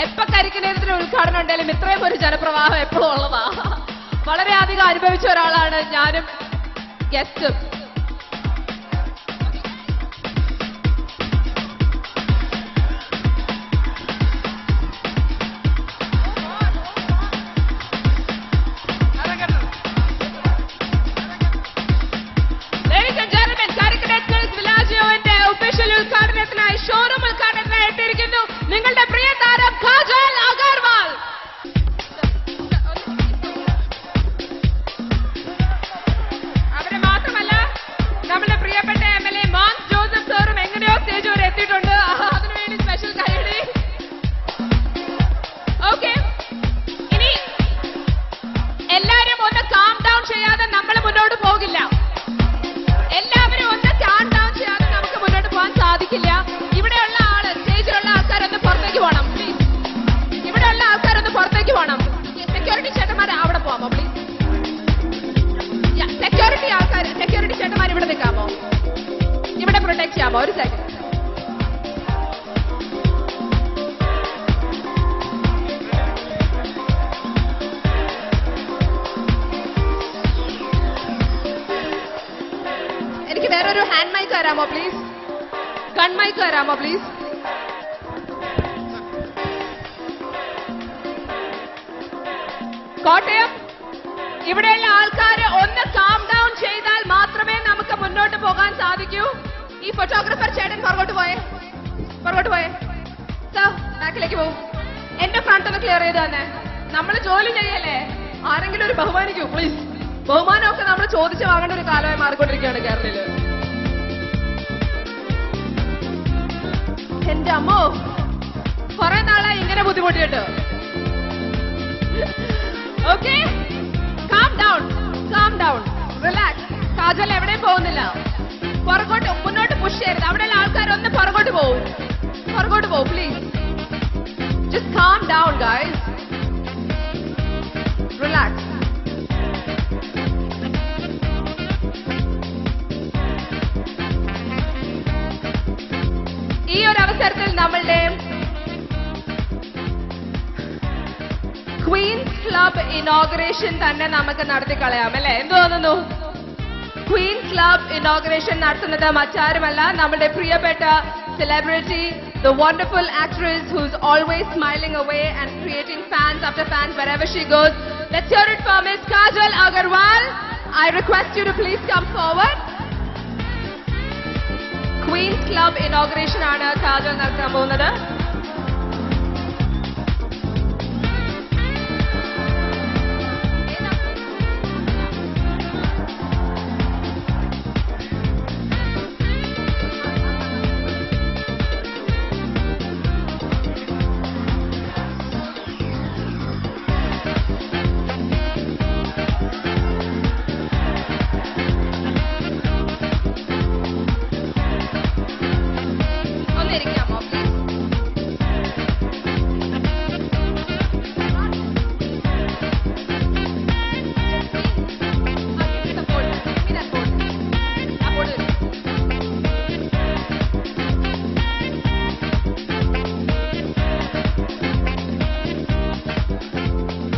എപ്പോ കരിക്കിനേരത്തിന് ഉദ്ഘാടനം ഉണ്ടെങ്കിലും ഇത്രയും ഒരു ജനപ്രവാഹം എപ്പോഴും ഉള്ളതാ. വളരെയധികം അനുഭവിച്ച ഒരാളാണ് ഞാനും ഗസ്റ്റും. ഉദ്ഘാടനത്തിനായി ഷോറൂം ഉദ്ഘാടനത്തിനായി എത്തിയിരിക്കുന്നു നിങ്ങളുടെ പ്രിയ താരം കാജൽ അഗർവാൾ. അവരെ മാത്രമല്ല നമ്മുടെ പ്രിയപ്പെട്ട MLA മോൻസ് ജോസഫ് സാറും എങ്ങനെയോ സ്റ്റേജ് വരെ എത്തിയിട്ടുണ്ട്. അതിനുവേണ്ടി സ്പെഷ്യൽ കൈയടി. ഓക്കെ, ഇനി എല്ലാവരും ഒന്ന് കാം ഡൗൺ ചെയ്യാതെ നമ്മൾ മുന്നോട്ട് പോകില്ല. എല്ലാവരും ഒന്ന് കാം ഡൗൺ ചെയ്യാതെ നമുക്ക് മുന്നോട്ട് പോകാൻ സാധിക്കില്ല. ഇവിടെയുള്ള ആള് സ്റ്റേജിലുള്ള ആൾക്കാരൊന്ന് പുറത്തേക്ക് പോകണം പ്ലീസ്. ഇവിടെയുള്ള ആൾക്കാരൊന്ന് പുറത്തേക്ക് പോകണം. സെക്യൂരിറ്റി ചേട്ടന്മാർ അവിടെ പോകാമോ പ്ലീസ്? സെക്യൂരിറ്റി ചേട്ടന്മാർ ഇവിടെ നിൽക്കാമോ? ഇവിടെ പ്രൊട്ടക്ട് ചെയ്യാമോ? ഒരു സെക്കൻഡ്. എനിക്ക് വേറൊരു ഹാൻഡ് മൈക്ക് തരാമോ പ്ലീസ്? ഗൺ മൈക്ക് തരാമോ പ്ലീസ്? കോട്ടയം, ഇവിടെയുള്ള ആൾക്കാർ ഒന്ന് കാം ഡൗൺ ചെയ്താൽ മാത്രമേ നമുക്ക് മുന്നോട്ട് പോകാൻ സാധിക്കൂ. ഈ ഫോട്ടോഗ്രാഫർ ചേട്ടൻ പുറകോട്ട് പോയേ സാർ, ബാക്കിലേക്ക് പോകും. എന്റെ ഫ്രണ്ട് ഒന്ന് ക്ലിയർ ചെയ്ത് തന്നെ. നമ്മൾ ജോലി ചെയ്യല്ലേ, ആരെങ്കിലും ഒരു ബഹുമാനിക്കൂ പ്ലീസ്. ബഹുമാനമൊക്കെ നമ്മൾ ചോദിച്ചു വാങ്ങേണ്ട ഒരു കാലമായി മാറിക്കൊണ്ടിരിക്കുകയാണ് കേരളത്തില്. എന്റെ അമ്മോ, കുറെ നാളായി ഇങ്ങനെ ബുദ്ധിമുട്ടിയിട്ട്. Okay, calm down, relax. Kajal എവിടെയും പോകുന്നില്ല. പുറകോട്ട് മുന്നോട്ട് പുഷ് ചെയ്യരുത്. അവിടെയുള്ള ആൾക്കാരൊന്ന് പുറകോട്ട് പോകും please. Just calm down guys, relax. ഈ ഒരു അവസരത്തിൽ നമ്മളുടെ ക്വീൻസ് ക്ലബ് ഇനോഗ്രേഷൻ തന്നെ നമുക്ക് നടത്തിക്കളയാം അല്ലെ? എന്ത് തോന്നുന്നു? ക്വീൻസ് ക്ലബ് ഇനോഗ്രേഷൻ നടത്തുന്നത് മറ്റാരുമല്ല, നമ്മുടെ പ്രിയപ്പെട്ട celebrity, the wonderful actress who's always smiling away and creating fans after fans wherever she goes. Let's hear it for Miss Kajal Agarwal. I request you to please come forward. Queens club inauguration ആണ് കാജൽ നടത്താൻ പോകുന്നത്.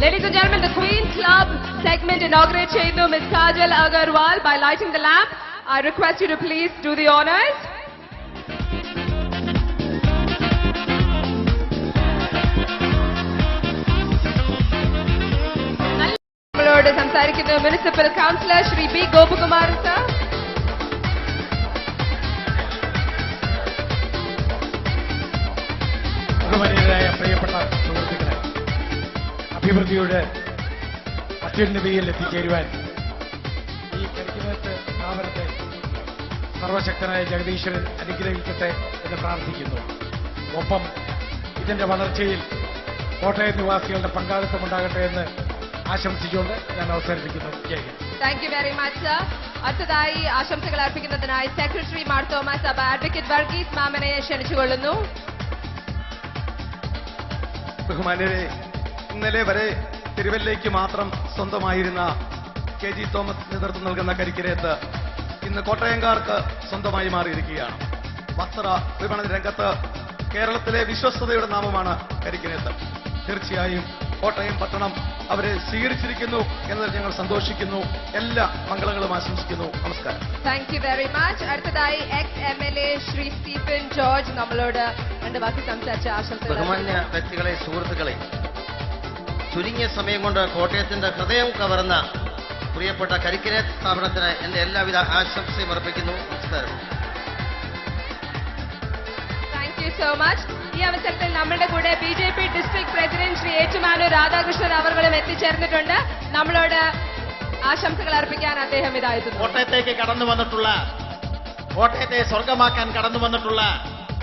Ladies and gentlemen, the Queen's Club segment inaugurates ചെയ്യുന്നു Ms. Kajal Agarwal by lighting the lamp. I request you to please do the honors. നമ്മളോട് സംസാരിക്കുന്ന municipal councillor Shri B Gopakumar sir. പ്രിയപ്പെട്ട സുഹൃത്തുക്കളെ, അഭിവൃദ്ധിയുടെ അത്യുന്നതിയിൽ എത്തിച്ചേരുവാൻ ഈ കരിക്കിനേത്ത് സ്ഥാപനത്തെ സർവശക്തനായ ജഗദീശ്വരൻ അനുഗ്രഹിക്കട്ടെ എന്ന് പ്രാർത്ഥിക്കുന്നു. ഒപ്പം ഇതിന്റെ വളർച്ചയിൽ കോട്ടയം നിവാസികളുടെ പങ്കാളിത്തം ഉണ്ടാകട്ടെ എന്ന് ആശംസിച്ചുകൊണ്ട് ഞാൻ അവസാനിപ്പിക്കുന്നു. Thank you very much sir. അടുത്തതായി ആശംസകൾ അർപ്പിക്കുന്നതിനായി സെക്രട്ടറി മാർ തോമസ് സഭ അഡ്വക്കേറ്റ് വർഗീസ് മാമനെ ക്ഷണിച്ചുകൊള്ളുന്നു. ബഹുമാന്യരെ, ഇന്നലെ വരെ തിരുവല്ലയ്ക്ക് മാത്രം സ്വന്തമായിരുന്ന KG തോമസ് നേതൃത്വം നൽകുന്ന കരിക്കിനേത്ത് ഇന്ന് കോട്ടയംകാർക്ക് സ്വന്തമായി മാറിയിരിക്കുകയാണ്. വസ്ത്ര വിപണന രംഗത്ത് കേരളത്തിലെ വിശ്വസ്തതയുടെ നാമമാണ് കരിക്കിനേത്ത്. തീർച്ചയായും കോട്ടയം പട്ടണം അവരെ സ്വീകരിച്ചിരിക്കുന്നു എന്നതിൽ ഞങ്ങൾ സന്തോഷിക്കുന്നു. എല്ലാ മംഗളങ്ങളും ആശംസിക്കുന്നു. നമസ്കാരം. Thank you very much. അടുത്തതായി ex-MLA ശ്രീ സ്റ്റീഫൻ ജോർജ് നമ്മളോട് രണ്ട് വാക്ക് സംസാരിച്ച ആശംസകൾ. ബഹുമാന്യ വ്യക്തികളെ, സുഹൃത്തുക്കളെ, ചുരുങ്ങിയ സമയം കൊണ്ട് കോട്ടയത്തിന്റെ ഹൃദയം കവർന്ന പ്രിയപ്പെട്ട കരിക്കിനേത്ത് സ്ഥാപനത്തിന് എന്റെ എല്ലാവിധ ആശംസയും അർപ്പിക്കുന്നു. നമസ്കാരം. Thank you so much. ഈ അവസരത്തിൽ നമ്മുടെ കൂടെ BJP district president Shri Ettumanoor Radhakrishnan അവர்களுം എത്തിച്ചേർന്നിട്ടുണ്ട്. നമ്മളോട് ആശംസകൾ അർപ്പിക്കാൻ അദ്ദേഹം ഇതായിരുന്നു. കോട്ടയത്തേക്ക് കടന്നു വന്നിട്ടുള്ള, കോട്ടയത്തെ സ്വർഗമാക്കാൻ കടന്നു വന്നിട്ടുള്ള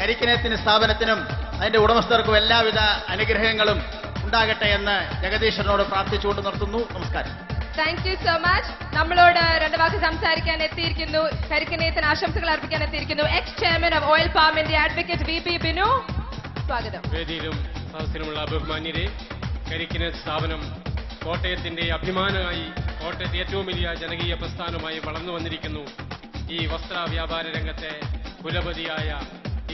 കരിക്കിനേത്തിന് സ്ഥാപനത്തിനും അതിന്റെ ഉടമസ്ഥർക്കും എല്ലാവിധ അനുഗ്രഹങ്ങളും ഉണ്ടാകട്ടെ എന്ന് ജഗദീശ്വരനോട് പ്രാർത്ഥിച്ചുകൊണ്ട് നിർത്തുന്നു. നമസ്കാരം. Thank you so much. നമ്മളോട് രണ്ട് വാക്ക് സംസാരിക്കാൻ എത്തിയിരിക്കുന്നു, കരിക്കിനേത്തിന് ആശംസകൾ അർപ്പിക്കാൻ എത്തിയിരിക്കുന്നു X chairman of oil palm India advocate VP Binu. സ്വാഗതം. വേദിയിലും സദസ്സിലുമുള്ള ബഹുമാന്യരെ, കരിക്കിനേത്ത് സ്ഥാപനം കോട്ടയത്തിന്റെ അഭിമാനമായി, കോട്ടയത്തെ ഏറ്റവും വലിയ ജനകീയ പ്രസ്ഥാനമായി വളർന്നു വന്നിരിക്കുന്നു. ഈ വസ്ത്ര വ്യാപാര രംഗത്തെ കുലപതിയായ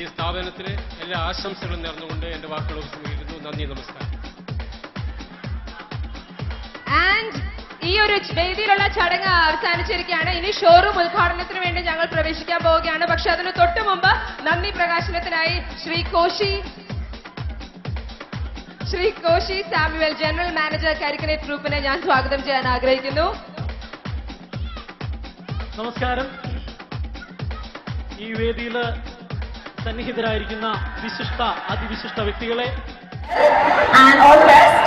ഈ സ്ഥാപനത്തിന് എല്ലാ ആശംസകളും നേർന്നുകൊണ്ട് എന്റെ വാക്കുകൾ ഉപസംഹരിക്കുന്നു. നന്ദി, നമസ്കാരം. ആൻഡ് ഈ ഒരു വേദിയിലുള്ള ചടങ്ങ് അവസാനിച്ചിരിക്കുകയാണ്. ഇനി ഷോറൂം ഉദ്ഘാടനത്തിന് വേണ്ടി ഞങ്ങൾ പ്രവേശിക്കാൻ പോവുകയാണ്. പക്ഷെ അതിന് തൊട്ടു മുമ്പ് നന്ദി പ്രകാശനത്തിനായി ശ്രീ കോശി സാമുവൽ, ജനറൽ മാനേജർ കരിക്കിനേറ്റ് ഗ്രൂപ്പിനെ ഞാൻ സ്വാഗതം ചെയ്യാൻ ആഗ്രഹിക്കുന്നു. നമസ്കാരം. ഈ വേദിയിൽ സന്നിഹിതരായിരിക്കുന്ന അതിവിശിഷ്ട വ്യക്തികളെ, and all the best.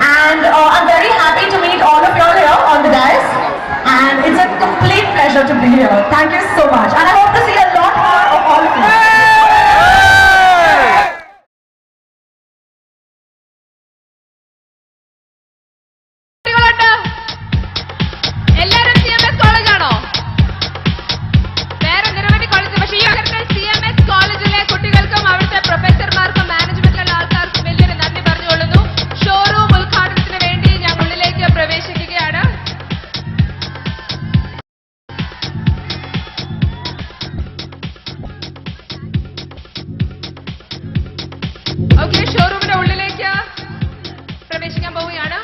And I'm very happy to meet all of you all here on the dais. And it's a complete pleasure to be here. Thank you so much. And I hope to see a lot more of all of you. എല്ലാവരും CMS കോളേജാണോ? വേറെ നിരവധി college, പക്ഷേ ഈ അവസരത്തിൽ CMS കോളേജിലെ കുട്ടികൾക്കും അവിടുത്തെ പ്രൊഫസർമാർക്കും മാനേജ്മെന്റിലുള്ള ആൾക്കാർക്കും വലിയൊരു നന്ദി പറഞ്ഞുകൊള്ളുന്നു. ഷോറൂം ഉദ്ഘാടനത്തിന് വേണ്ടി ഞാൻ ഉള്ളിലേക്ക് പ്രവേശിക്കുകയാണ്. ഓക്കെ, ഷോറൂമിന്റെ ഉള്ളിലേക്ക് പ്രവേശിക്കാൻ പോവുകയാണ്.